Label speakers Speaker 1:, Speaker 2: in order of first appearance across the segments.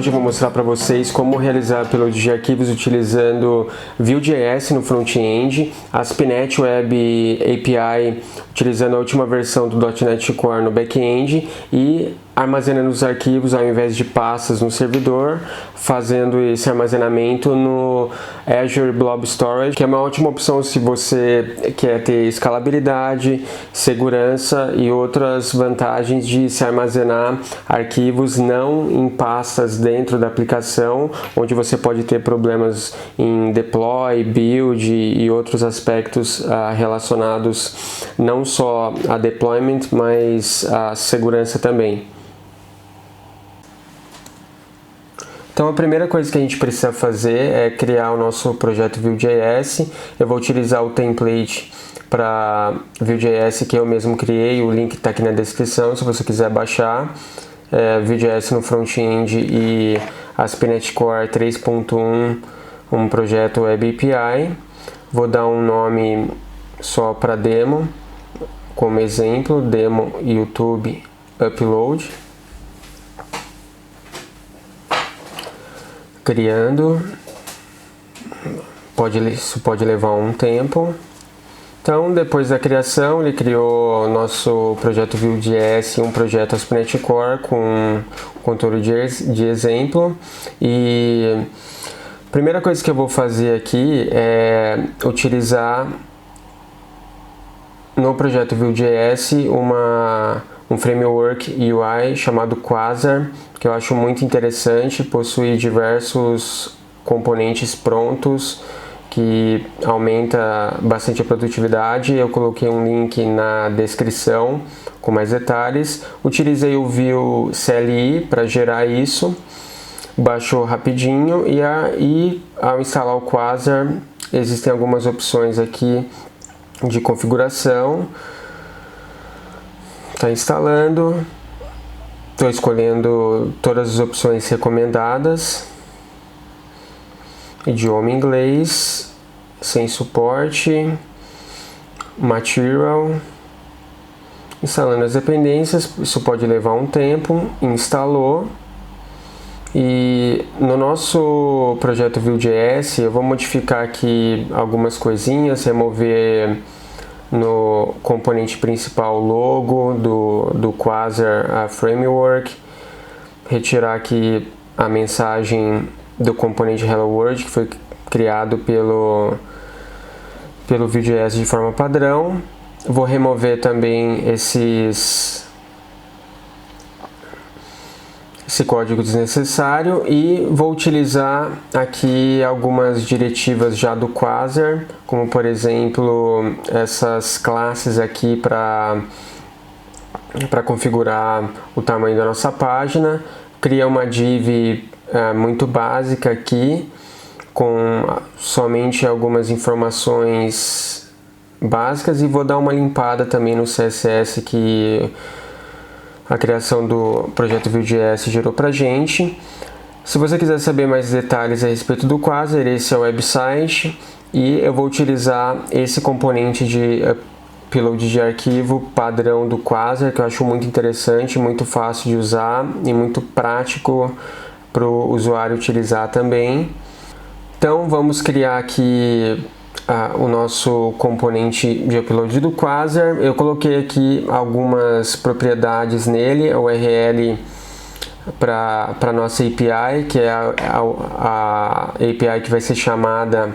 Speaker 1: eu vou mostrar para vocês como realizar upload de arquivos utilizando Vue.js no front-end, ASP.NET Web API utilizando a última versão do .NET Core no back-end e armazenando os arquivos ao invés de pastas no servidor, fazendo esse armazenamento no Azure Blob Storage, que é uma ótima opção se você quer ter escalabilidade, segurança e outras vantagens de se armazenar arquivos não em pastas dentro da aplicação, onde você pode ter problemas em deploy, build e outros aspectos relacionados não só a deployment, mas a segurança também. Então a primeira coisa que a gente precisa fazer é criar o nosso projeto Vue.js. Eu vou utilizar o template para Vue.js que eu mesmo criei, o link está aqui na descrição se você quiser baixar. Vue.js no front-end e ASP.NET Core 3.1, um projeto Web API. Vou dar um nome só para demo, como exemplo, demo YouTube Upload. Criando, isso pode levar um tempo. Então, depois da criação, ele criou o nosso projeto Vue.js, um projeto ASP.NET Core com controle de exemplo. E a primeira coisa que eu vou fazer aqui é utilizar no projeto Vue.js um framework UI chamado Quasar, que eu acho muito interessante, possui diversos componentes prontos que aumenta bastante a produtividade. Eu coloquei um link na descrição com mais detalhes. Utilizei o Vue CLI para gerar isso, baixou rapidinho e ao instalar o Quasar existem algumas opções aqui de configuração. Está instalando, estou escolhendo todas as opções recomendadas, idioma inglês, sem suporte, material, instalando as dependências, isso pode levar um tempo, instalou. E no nosso projeto Vue.js eu vou modificar aqui algumas coisinhas, remover no componente principal logo do Quasar Framework, retirar aqui a mensagem do componente Hello World que foi criado pelo Vue.js de forma padrão. Vou remover também esse código desnecessário e vou utilizar aqui algumas diretivas já do Quasar, como por exemplo essas classes aqui para configurar o tamanho da nossa página. Cria uma div muito básica aqui com somente algumas informações básicas e vou dar uma limpada também no CSS que a criação do projeto Vue.js gerou pra gente. Se você quiser saber mais detalhes a respeito do Quasar, esse é o website e eu vou utilizar esse componente de upload de arquivo padrão do Quasar, que eu acho muito interessante, muito fácil de usar e muito prático para o usuário utilizar também. Então vamos criar aqui o nosso componente de upload do Quasar. Eu coloquei aqui algumas propriedades nele, a URL para a nossa API, que é a API que vai ser chamada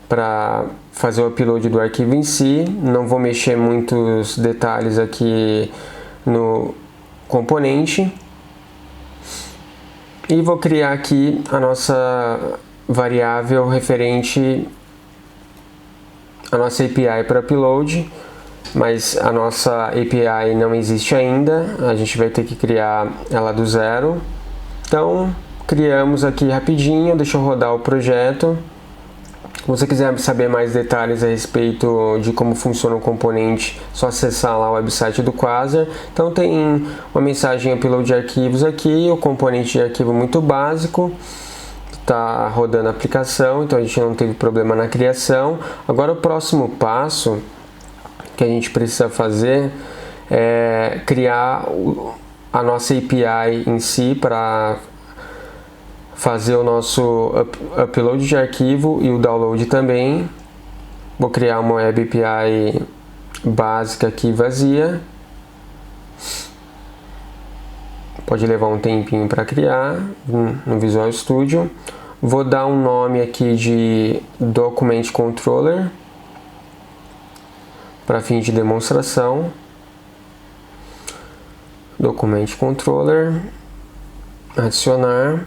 Speaker 1: para fazer o upload do arquivo em si. Não vou mexer muitos detalhes aqui no componente. E vou criar aqui a nossa variável referente a nossa API para upload, mas a nossa API não existe ainda, a gente vai ter que criar ela do zero. Então criamos aqui rapidinho, deixa eu rodar o projeto. Se você quiser saber mais detalhes a respeito de como funciona o componente, é só acessar lá o website do Quasar. Então tem uma mensagem upload de arquivos aqui, o componente de arquivo muito básico. Está rodando a aplicação, então a gente não teve problema na criação. Agora o próximo passo que a gente precisa fazer é criar a nossa API em si para fazer o nosso upload de arquivo e o download também. Vou criar uma Web API básica aqui vazia. Pode levar um tempinho para criar no Visual Studio. Vou dar um nome aqui de Document Controller para fim de demonstração. Document Controller, adicionar.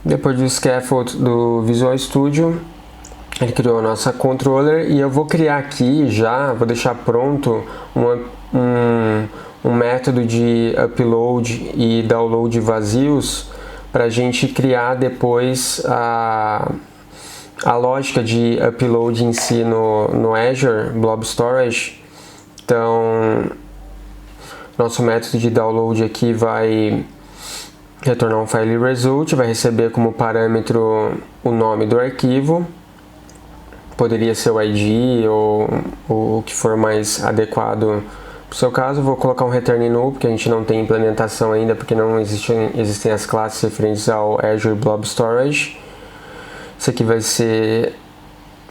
Speaker 1: Depois do scaffold do Visual Studio, ele criou a nossa controller e eu vou criar aqui já, vou deixar pronto um método de upload e download vazios para a gente criar depois a lógica de upload em si no Azure Blob Storage. Então, nosso método de download aqui vai retornar um file result, vai receber como parâmetro o nome do arquivo, poderia ser o ID ou o que for mais adequado para o seu caso. Vou colocar um return null, porque a gente não tem implementação ainda, porque não existem as classes referentes ao Azure Blob Storage. Isso aqui vai ser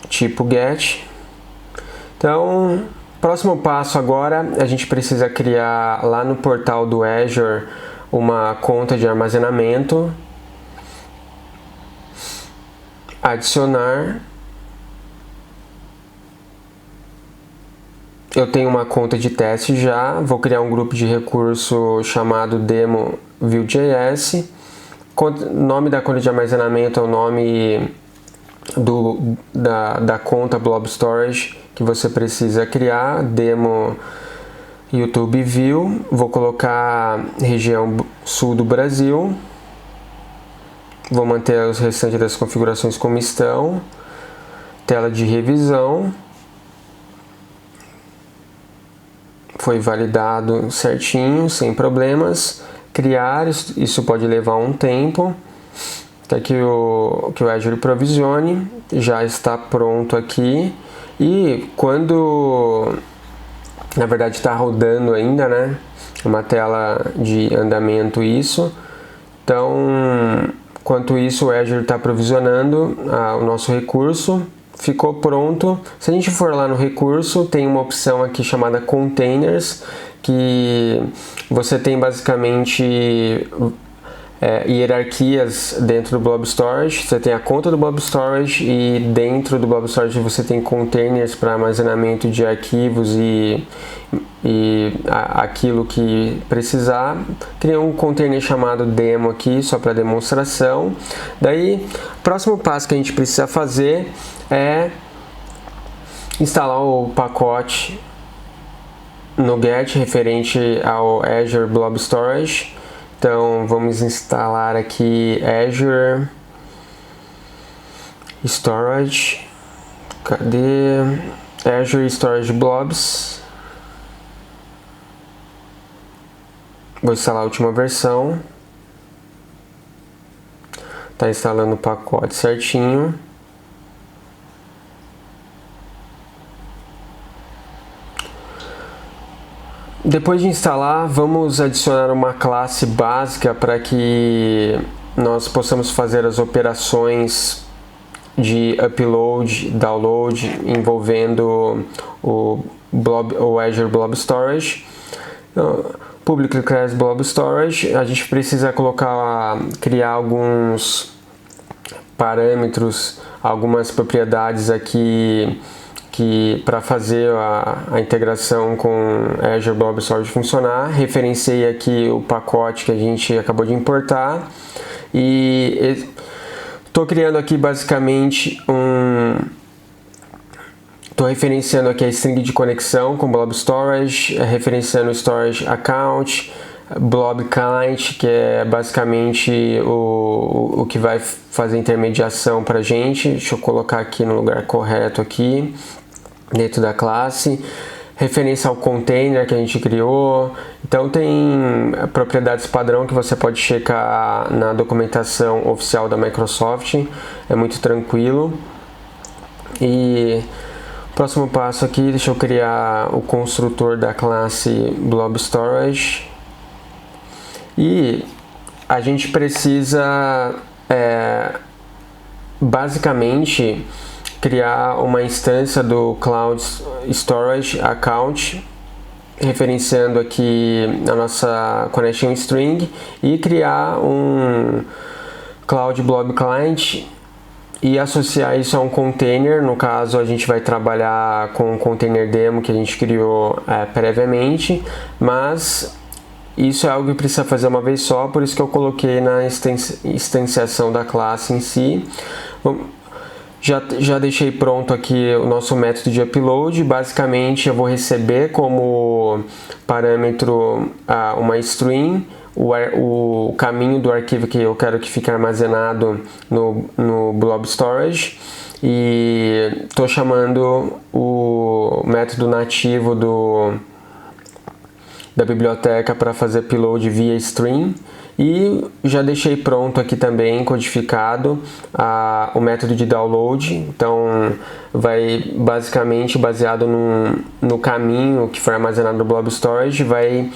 Speaker 1: tipo get. Então, próximo passo agora, a gente precisa criar lá no portal do Azure uma conta de armazenamento, adicionar. Eu tenho uma conta de teste já, vou criar um grupo de recurso chamado demo Vue.js. Nome da conta de armazenamento é o nome da conta Blob Storage que você precisa criar, demo YouTube View. Vou colocar região sul do Brasil, vou manter os restantes das configurações como estão, tela de revisão, foi validado certinho, sem problemas. Criar, isso pode levar um tempo, até que o Azure provisione. Já está pronto aqui, e quando na verdade está rodando ainda, né? Uma tela de andamento isso. Então, enquanto isso, o Azure está provisionando o nosso recurso. Ficou pronto. Se a gente for lá no recurso, tem uma opção aqui chamada Containers, que você tem basicamente hierarquias dentro do Blob Storage. Você tem a conta do Blob Storage e dentro do Blob Storage você tem containers para armazenamento de arquivos e aquilo que precisar. Criei um container chamado demo aqui só para demonstração. Daí, o próximo passo que a gente precisa fazer é instalar o pacote no get referente ao Azure Blob Storage. Então vamos instalar aqui Azure Storage. Cadê? Azure Storage Blobs. Vou instalar a última versão. Tá instalando o pacote certinho. Depois de instalar, vamos adicionar uma classe básica para que nós possamos fazer as operações de upload, download envolvendo o Azure Blob Storage. Public Class Blob Storage, a gente precisa criar alguns parâmetros, algumas propriedades aqui para fazer a integração com Azure Blob Storage funcionar. Referenciei aqui o pacote que a gente acabou de importar e estou criando aqui basicamente estou referenciando aqui a string de conexão com Blob Storage, referenciando o Storage Account, Blob Client, que é basicamente o que vai fazer intermediação para a gente. Deixa eu colocar aqui no lugar correto aqui, dentro da classe. Referência ao container que a gente criou. Então tem propriedades padrão que você pode checar na documentação oficial da Microsoft. É muito tranquilo. E próximo passo aqui, deixa eu criar o construtor da classe Blob Storage. E a gente precisa basicamente criar uma instância do Cloud Storage Account, referenciando aqui a nossa connection string, e criar um Cloud Blob Client e associar isso a um container. No caso, a gente vai trabalhar com um container demo que a gente criou previamente, mas isso é algo que precisa fazer uma vez só, por isso que eu coloquei na instanciação da classe em si. Já deixei pronto aqui o nosso método de upload. Basicamente, eu vou receber como parâmetro uma string, o caminho do arquivo que eu quero que fique armazenado no Blob Storage, e estou chamando o método nativo da biblioteca para fazer upload via string. E já deixei pronto aqui também, codificado, o método de download. Então, vai basicamente baseado no caminho que foi armazenado no Blob Storage, vai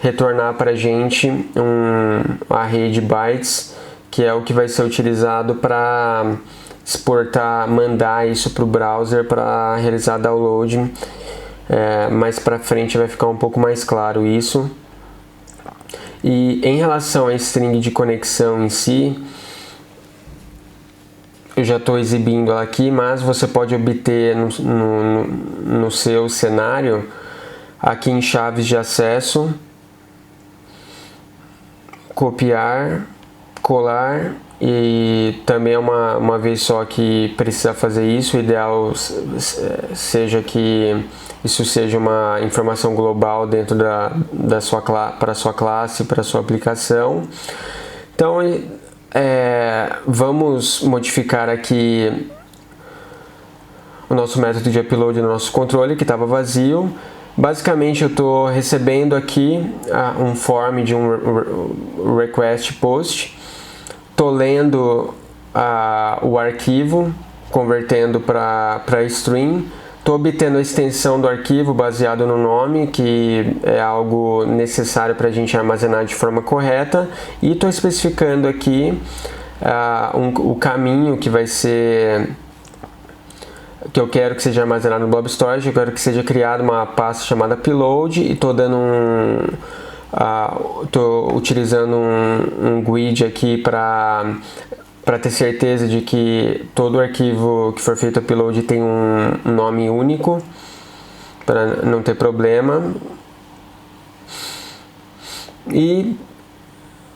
Speaker 1: retornar para a gente um array de bytes, que é o que vai ser utilizado para exportar, mandar isso para o browser para realizar download. Mais para frente vai ficar um pouco mais claro isso. E em relação à string de conexão em si, eu já estou exibindo ela aqui, mas você pode obter no seu cenário, aqui em chaves de acesso, copiar, colar, e também é uma vez só que precisa fazer isso. O ideal seja que isso seja uma informação global dentro para a sua classe, para a sua aplicação. Então, vamos modificar aqui o nosso método de upload no nosso controle, que estava vazio. Basicamente, eu estou recebendo aqui um form de um request post, estou lendo o arquivo, convertendo para string. Estou obtendo a extensão do arquivo baseado no nome, que é algo necessário para a gente armazenar de forma correta, e estou especificando aqui o caminho que vai ser, que eu quero que seja armazenado no Blob Storage. Eu quero que seja criada uma pasta chamada upload, e estou dando estou utilizando um GUID aqui para ter certeza de que todo arquivo que for feito upload tem um nome único, para não ter problema. E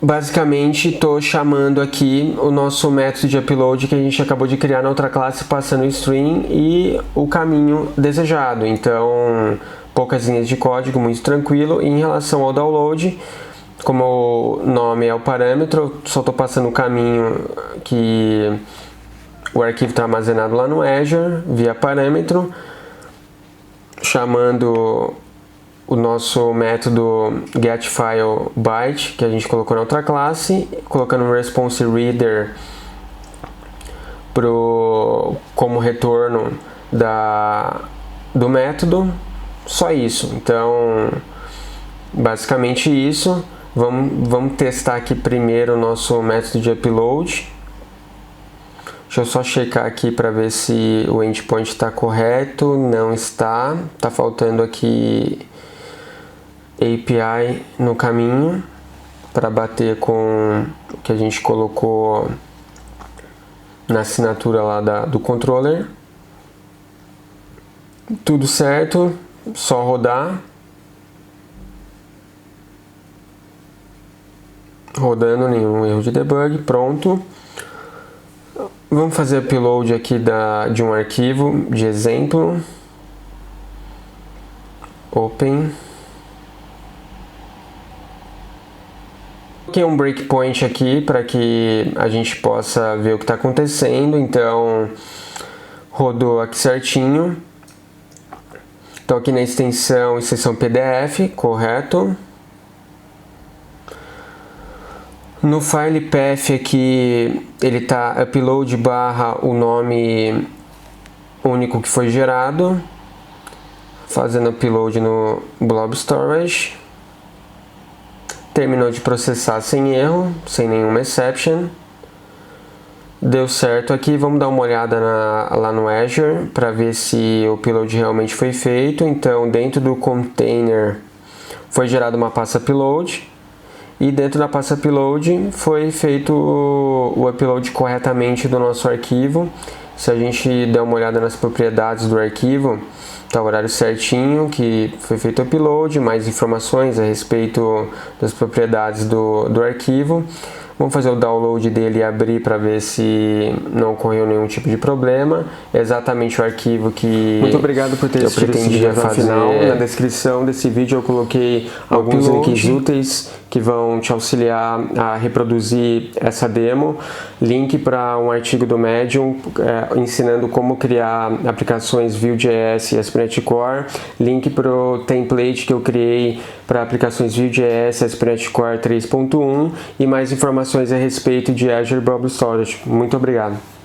Speaker 1: basicamente estou chamando aqui o nosso método de upload que a gente acabou de criar na outra classe, passando o string e o caminho desejado. Então, poucas linhas de código, muito tranquilo. E em relação ao download, como o nome é o parâmetro, só estou passando o caminho que o arquivo está armazenado lá no Azure, via parâmetro, chamando o nosso método getFileByte, que a gente colocou na outra classe, colocando um response reader como retorno do método. Só isso. Então, basicamente isso. Vamos testar aqui primeiro o nosso método de upload. Deixa eu só checar aqui para ver se o endpoint está correto. Não está. Está faltando aqui API no caminho para bater com o que a gente colocou na assinatura lá do controller. Tudo certo, só rodar. Rodando, nenhum erro de debug, pronto. Vamos fazer upload aqui de um arquivo de exemplo. Open. Coloquei um breakpoint aqui para que a gente possa ver o que está acontecendo. Então, rodou aqui certinho. Então, aqui na extensão PDF, correto. No file path aqui, ele está upload / o nome único que foi gerado, fazendo upload no Blob Storage. terminou de processar sem erro, sem nenhuma exception. Deu certo aqui, vamos dar uma olhada lá no Azure para ver se o upload realmente foi feito. Então, dentro do container foi gerada uma pasta upload e dentro da pasta upload foi feito o upload corretamente do nosso arquivo. Se a gente der uma olhada nas propriedades do arquivo, está o horário certinho que foi feito o upload, mais informações a respeito das propriedades do arquivo. Vamos fazer o download dele e abrir para ver se não ocorreu nenhum tipo de problema. É exatamente o arquivo que
Speaker 2: Muito obrigado por ter assistido esse vídeo até o final. Na descrição desse vídeo eu coloquei alguns links úteis que vão te auxiliar a reproduzir essa demo. Link para um artigo do Medium ensinando como criar aplicações Vue.js e ASP.NET Core. Link para o template que eu criei para aplicações Vue.js e ASP.NET Core 3.1 e mais informações a respeito de Azure Blob Storage. Muito obrigado.